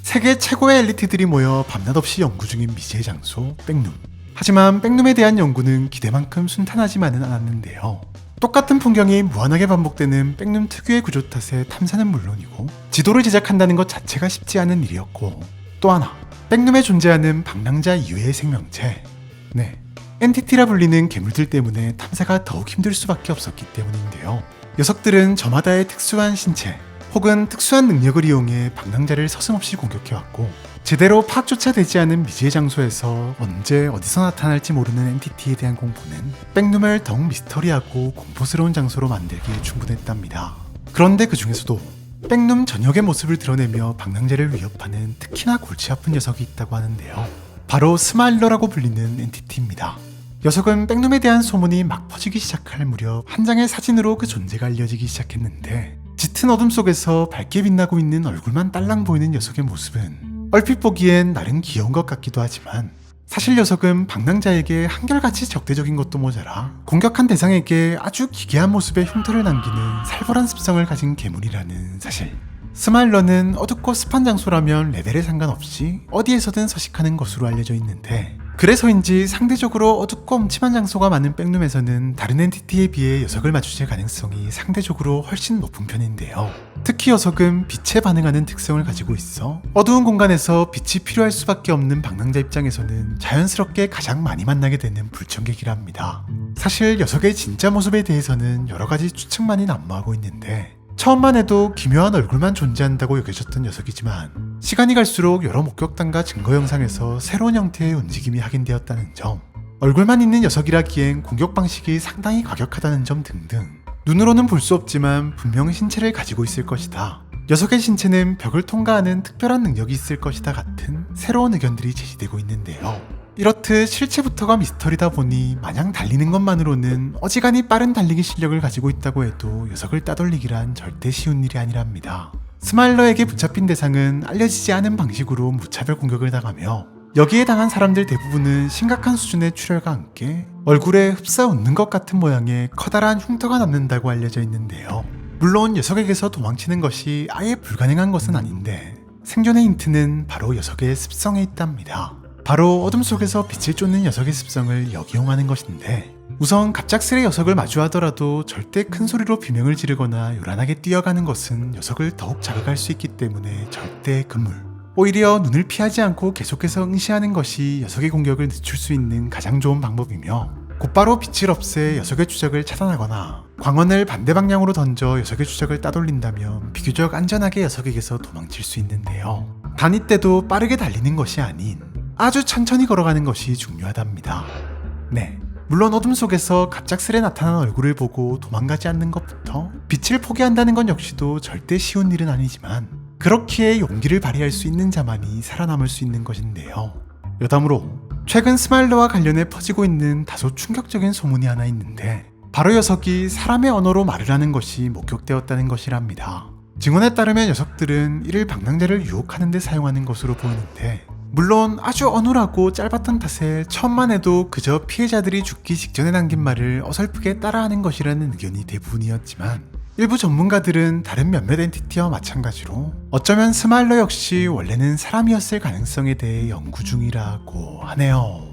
세계 최고의 엘리트들이 모여 밤낮 없이 연구 중인 미지의 장소 백룸. 하지만 백룸에 대한 연구는 기대만큼 순탄하지만은 않았는데요. 똑같은 풍경이 무한하게 반복되는 백룸 특유의 구조 탓에 탐사는 물론이고 지도를 제작한다는 것 자체가 쉽지 않은 일이었고, 또 하나 백룸에 존재하는 방랑자 이외의 생명체, 엔티티라 불리는 괴물들 때문에 탐사가 더욱 힘들 수밖에 없었기 때문인데요. 녀석들은 저마다의 특수한 신체 혹은 특수한 능력을 이용해 방랑자를 서슴없이 공격해왔고, 제대로 파악조차 되지 않은 미지의 장소에서 언제 어디서 나타날지 모르는 엔티티에 대한 공포는 백룸을 더욱 미스터리하고 공포스러운 장소로 만들기에 충분했답니다. 그런데 그 중에서도 백룸 전역의 모습을 드러내며 방랑자를 위협하는 특히나 골치 아픈 녀석이 있다고 하는데요. 바로 스마일러라고 불리는 엔티티입니다. 녀석은 백룸에 대한 소문이 막 퍼지기 시작할 무렵 한 장의 사진으로 그 존재가 알려지기 시작했는데, 짙은 어둠 속에서 밝게 빛나고 있는 얼굴만 딸랑 보이는 녀석의 모습은 얼핏 보기엔 나름 귀여운 것 같기도 하지만, 사실 녀석은 방랑자에게 한결같이 적대적인 것도 모자라 공격한 대상에게 아주 기괴한 모습의 흉터를 남기는 살벌한 습성을 가진 괴물이라는 사실. 스마일러는 어둡고 습한 장소라면 레벨에 상관없이 어디에서든 서식하는 것으로 알려져 있는데, 그래서인지 상대적으로 어둡고 음침한 장소가 많은 백룸에서는 다른 엔티티에 비해 녀석을 마주칠 가능성이 상대적으로 훨씬 높은 편인데요. 특히 녀석은 빛에 반응하는 특성을 가지고 있어 어두운 공간에서 빛이 필요할 수밖에 없는 방랑자 입장에서는 자연스럽게 가장 많이 만나게 되는 불청객이라 합니다. 사실 녀석의 진짜 모습에 대해서는 여러가지 추측만이 난무하고 있는데, 처음만 해도 기묘한 얼굴만 존재한다고 여겨졌던 녀석이지만 시간이 갈수록 여러 목격담과 증거 영상에서 새로운 형태의 움직임이 확인되었다는 점, 얼굴만 있는 녀석이라기엔 공격 방식이 상당히 과격하다는 점 등등, 눈으로는 볼 수 없지만 분명 신체를 가지고 있을 것이다, 녀석의 신체는 벽을 통과하는 특별한 능력이 있을 것이다 같은 새로운 의견들이 제시되고 있는데요. 이렇듯 실체부터가 미스터리다 보니 마냥 달리는 것만으로는 어지간히 빠른 달리기 실력을 가지고 있다고 해도 녀석을 따돌리기란 절대 쉬운 일이 아니랍니다. 스마일러에게 붙잡힌 대상은 알려지지 않은 방식으로 무차별 공격을 당하며, 여기에 당한 사람들 대부분은 심각한 수준의 출혈과 함께 얼굴에 흡사 웃는 것 같은 모양의 커다란 흉터가 남는다고 알려져 있는데요. 물론 녀석에게서 도망치는 것이 아예 불가능한 것은 아닌데, 생존의 힌트는 바로 녀석의 습성에 있답니다. 바로 어둠 속에서 빛을 쫓는 녀석의 습성을 역이용하는 것인데, 우선 갑작스레 녀석을 마주하더라도 절대 큰 소리로 비명을 지르거나 요란하게 뛰어가는 것은 녀석을 더욱 자극할 수 있기 때문에 절대 금물. 오히려 눈을 피하지 않고 계속해서 응시하는 것이 녀석의 공격을 늦출 수 있는 가장 좋은 방법이며, 곧바로 빛을 없애 녀석의 추적을 차단하거나 광원을 반대 방향으로 던져 녀석의 추적을 따돌린다면 비교적 안전하게 녀석에게서 도망칠 수 있는데요. 단 이때도 빠르게 달리는 것이 아닌 아주 천천히 걸어가는 것이 중요하답니다. 물론 어둠 속에서 갑작스레 나타난 얼굴을 보고 도망가지 않는 것부터 빛을 포기한다는 건 역시도 절대 쉬운 일은 아니지만, 그렇기에 용기를 발휘할 수 있는 자만이 살아남을 수 있는 것인데요. 여담으로 최근 스마일러와 관련해 퍼지고 있는 다소 충격적인 소문이 하나 있는데, 바로 녀석이 사람의 언어로 말을 하는 것이 목격되었다는 것이랍니다. 증언에 따르면 녀석들은 이를 방랑자를 유혹하는 데 사용하는 것으로 보이는데, 물론 아주 어눌하고 짧았던 탓에 처음만 해도 그저 피해자들이 죽기 직전에 남긴 말을 어설프게 따라하는 것이라는 의견이 대부분이었지만, 일부 전문가들은 다른 몇몇 엔티티와 마찬가지로 어쩌면 스마일러 역시 원래는 사람이었을 가능성에 대해 연구 중이라고 하네요.